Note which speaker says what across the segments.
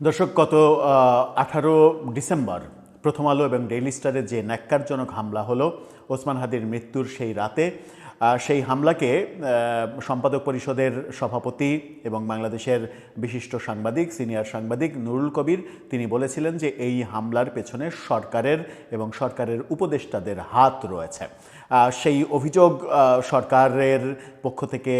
Speaker 1: দর্শক, গত 18 ডিসেম্বর প্রথম আলো এবং ডেইলি স্টারে যে ন্যাক্কারজনক হামলা হলো ওসমান হাদির মৃত্যুর সেই রাতে, সেই হামলাকে সম্পাদক পরিষদের সভাপতি এবং বাংলাদেশের বিশিষ্ট সাংবাদিক, সিনিয়র সাংবাদিক নুরুল কবির তিনি বলেছিলেন যে এই হামলার পেছনে সরকারের এবং সরকারের উপদেষ্টাদের হাত রয়েছে। সেই অভিযোগ সরকারের পক্ষ থেকে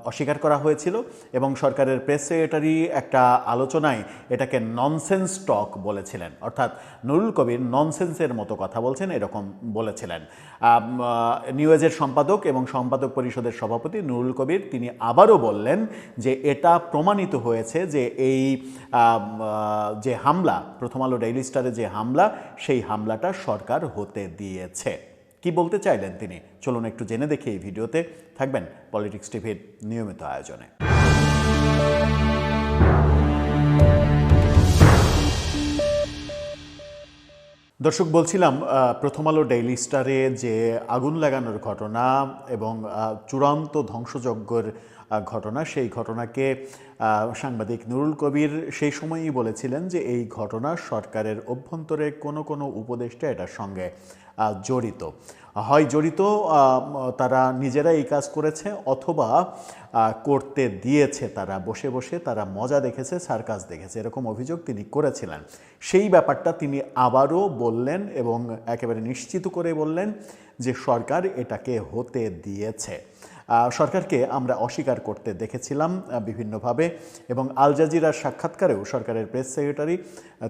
Speaker 1: অস্বীকার করা হয়েছিল এবং সরকারের প্রেস সেক্রেটারি একটা আলোচনায় এটাকে ননসেন্স টক বলেছিলেন, অর্থাৎ নুরুল কবির ননসেন্সের মতো কথা বলছেন এরকম বলেছিলেন। নিউজের সম্পাদক এবং সম্পাদক পরিষদের সভাপতি নুরুল কবির তিনি আবারও বললেন যে এটা প্রমাণিত হয়েছে যে এই যে হামলা, প্রথম আলো ডেইলি স্টারে যে হামলা, সেই হামলাটা সরকার হতে দিয়েছে। কি বলতে চাইলেন তিনি, চলুন একটু জেনে দেখি এই ভিডিওতে। থাকবেন পলিটিক্স টিভির নিয়মিত আয়োজনে। দর্শক, বলছিলাম প্রথম আলো ডেইলি স্টারে যে আগুন লাগানোর ঘটনা এবং চূড়ান্ত ধ্বংসযজ্ঞের ঘটনা, সেই ঘটনাকে সাংবাদিক নুরুল কবির সেই সময়ই বলেছিলেন যে এই ঘটনা সরকারের অভ্যন্তরে কোনো কোনো উপদেষ্টা এটার সঙ্গে জড়িত, হয় জড়িত তারা নিজেরা এই কাজ করেছে অথবা করতে দিয়েছে, তারা বসে বসে তারা মজা দেখেছে, সার্কাস দেখেছে, এরকম অভিযোগ তিনি করেছিলেন। সেই ব্যাপারটা তিনি আবারও বললেন এবং একেবারে নিশ্চিত করে বললেন যে সরকার এটাকে হতে দিয়েছে। সরকারকে আমরা অস্বীকার করতে দেখেছিলাম বিভিন্নভাবে এবং আল জাজিরার সাক্ষাৎকারেও সরকারের প্রেস সেক্রেটারি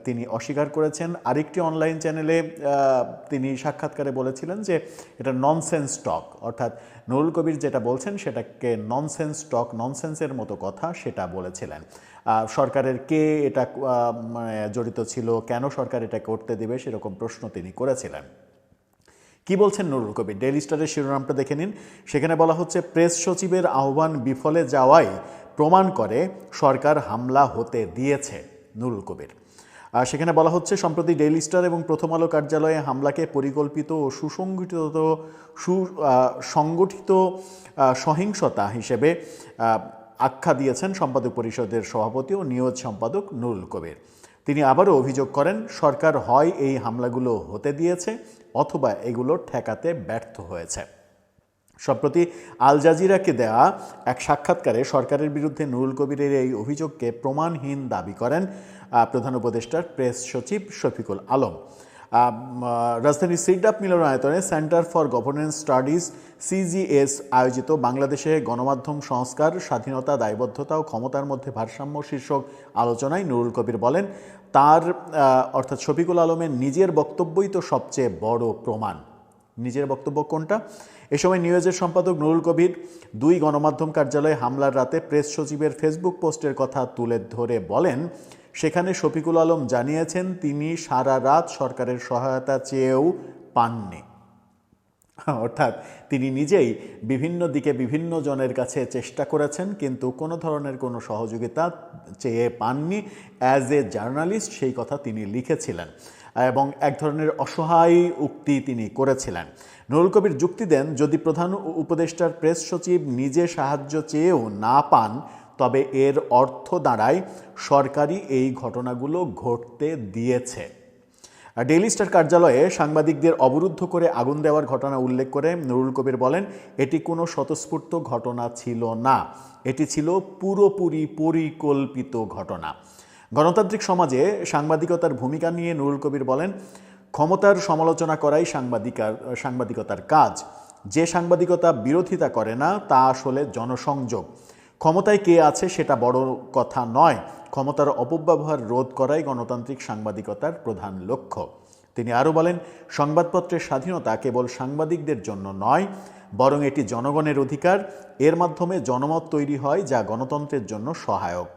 Speaker 1: তিনি অস্বীকার করেছেন। আরেকটি অনলাইন চ্যানেলে তিনি সাক্ষাৎকারে বলেছিলেন যে এটা ননসেন্স টক, অর্থাৎ নুরুল কবির যেটা বলছেন সেটাকে ননসেন্স টক, ননসেন্সের মতো কথা সেটা বলেছিলেন। সরকারের কে এটা জড়িত ছিল, কেন সরকার এটা করতে দেবে, সেরকম প্রশ্ন তিনি করেছিলেন। কি বলছেন নুরুল কবির, ডেইলি স্টারের শিরোনামটা দেখে নিন। সেখানে বলা হচ্ছে, প্রেস সচিবের আহ্বান বিফলে যাওয়ায় প্রমাণ করে সরকার হামলা হতে দিয়েছে নুরুল কবির। সেখানে বলা হচ্ছে, সম্প্রতি ডেইলি স্টার এবং প্রথম আলো কার্যালয়ে হামলাকে পরিকল্পিত ও সুসংগঠিত সহিংসতা হিসেবে আখ্যা দিয়েছেন সম্পাদক পরিষদের সভাপতি ও নিয়োজ সম্পাদক নুরুল কবির। তিনি আবারও অভিযোগ করেন সরকার হয় এই হামলাগুলো হতে দিয়েছে অথবা এগুলো ঠেকাতে ব্যর্থ হয়েছে। সম্প্রতি আল জাজিরাকে দেওয়া এক সাক্ষাৎকারে সরকারের বিরুদ্ধে নুরুল কবিরের এই অভিযোগকে প্রমাণহীন দাবি করেন প্রধান উপদেষ্টার প্রেস সচিব শফিকুল আলম। রাজধানীর সিডাপ মিলনায়তনে centre for governance studies CGS আয়োজিত বাংলাদেশে গণমাধ্যম সংস্কার, স্বাধীনতা, দায়বদ্ধতা ও ক্ষমতার মধ্যে ভারসাম্য শীর্ষক আলোচনায় নুরুল কবির বলেন, তার অর্থাৎ শফিকুল আলমের নিজের বক্তব্যই তো সবচেয়ে বড় প্রমাণ। নিজের বক্তব্য কোনটা? এ সময় নিউজের সম্পাদক নুরুল কবির 2 গণমাধ্যম কার্যালয়ে হামলার রাতে প্রেস সচিবের ফেসবুক পোস্টের কথা তুলে ধরে বলেন, সেখানে শফিকুল আলম জানিয়েছেন তিনি সারা রাত সরকারের সহায়তা চেয়েও পাননি। অর্থাৎ তিনি নিজেই বিভিন্ন দিকে বিভিন্ন জনের কাছে চেষ্টা করেছেন কিন্তু কোনো ধরনের কোনো সহযোগিতা চেয়ে পাননি। অ্যাজ এ জার্নালিস্ট সেই কথা তিনি লিখেছিলেন এবং এক ধরনের অসহায় উক্তি তিনি করেছিলেন। নুরুল কবির যুক্তি দেন, যদি প্রধান উপদেষ্টার প্রেস সচিব নিজে সাহায্য চেয়েও না পান তবে এর অর্থ দাঁড়ায় সরকারই এই ঘটনাগুলো ঘটতে দিয়েছে। ডেইলি স্টার কার্যালয়ে সাংবাদিকদের অবরুদ্ধ করে আগুন দেওয়ার ঘটনা উল্লেখ করে নুরুল কবির বলেন, এটি কোনো স্বতঃস্ফূর্ত ঘটনা ছিল না, এটি ছিল পুরোপুরি পরিকল্পিত ঘটনা। গণতান্ত্রিক সমাজে সাংবাদিকতার ভূমিকা নিয়ে নুরুল কবির বলেন, ক্ষমতার সমালোচনা করাই সাংবাদিকতার কাজ। যে সাংবাদিকতা বিরোধিতা করে না তা আসলে জনসংযোগ। ক্ষমতায় কে আছে সেটা বড় কথা নয়, ক্ষমতার অপব্যবহার রোধ করাই গণতান্ত্রিক সাংবাদিকতার প্রধান লক্ষ্য। তিনি আরও বলেন, সংবাদপত্রের স্বাধীনতা কেবল সাংবাদিকদের জন্য নয়, বরং এটি জনগণের অধিকার। এর মাধ্যমে জনমত তৈরি হয় যা গণতন্ত্রের জন্য সহায়ক।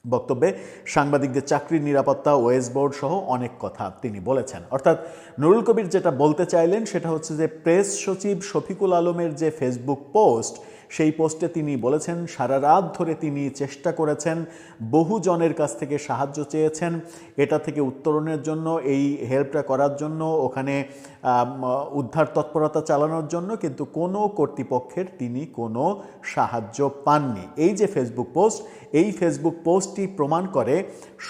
Speaker 1: বক্তব্যে সাংবাদিকদের চাকরির নিরাপত্তা, ওয়েজ বোর্ড সহ অনেক কথা তিনি বলেছেন। অর্থাৎ নুরুল কবির যেটা বলতে চাইলেন সেটা হচ্ছে যে প্রেস সচিব শফিকুল আলমের যে ফেসবুক পোস্ট, সেই পোস্টে তিনি বলেছেন সারা রাত ধরে তিনি চেষ্টা করেছেন, বহু জনের কাছ থেকে সাহায্য চেয়েছেন এটা থেকে উত্তরণের জন্য, এই হেল্পটা করার জন্য, ওখানে উদ্ধার তৎপরতা চালানোর জন্য, কিন্তু কোনো কর্তৃপক্ষের তিনি কোনো সাহায্য পাননি। এই যে ফেসবুক পোস্ট, এই ফেসবুক পোস্টটি প্রমাণ করে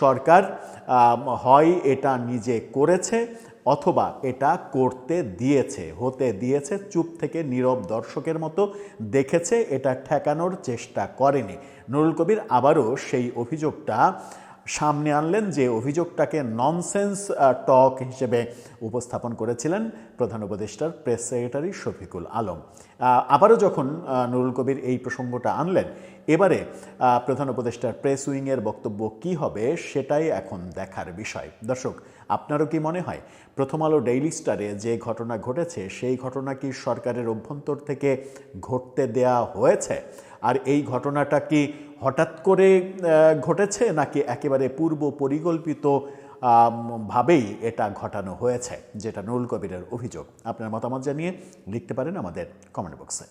Speaker 1: সরকার হয় এটা নিজে করেছে অথবা এটা করতে দিয়েছে, হতে দিয়েছে, চুপ থেকে নীরব দর্শকের মতো দেখেছে, এটা ঠেকানোর চেষ্টা করেনি। নুরুল কবির আবারও সেই অভিযোগটা সামনে আনলেন, যে অভিযোগটাকে ননসেন্স টক হিসেবে উপস্থাপন করেছিলেন প্রধান উপদেষ্টার প্রেস সেক্রেটারি শফিকুল আলম। আবারও যখন নুরুল কবির এই প্রসঙ্গটা আনলেন, এবারে প্রধান উপদেষ্টার প্রেস উইংয়ের বক্তব্য কী হবে সেটাই এখন দেখার বিষয়। দর্শক, আপনারও কি মনে হয় প্রথম আলো ডেইলি স্টারে যে ঘটনা ঘটেছে সেই ঘটনা কি সরকারের অভ্যন্তর থেকে ঘটতে দেয়া হয়েছে? আর এই ঘটনাটা কি হঠাৎ করে ঘটেছে নাকি একেবারে পূর্ব পরিকল্পিত ভাবেই এটা ঘটানো হয়েছে, যেটা নুরুল কবিরের অভিযোগ? আপনার মতামত জানিয়ে লিখতে পারেন আমাদের কমেন্ট বক্সে।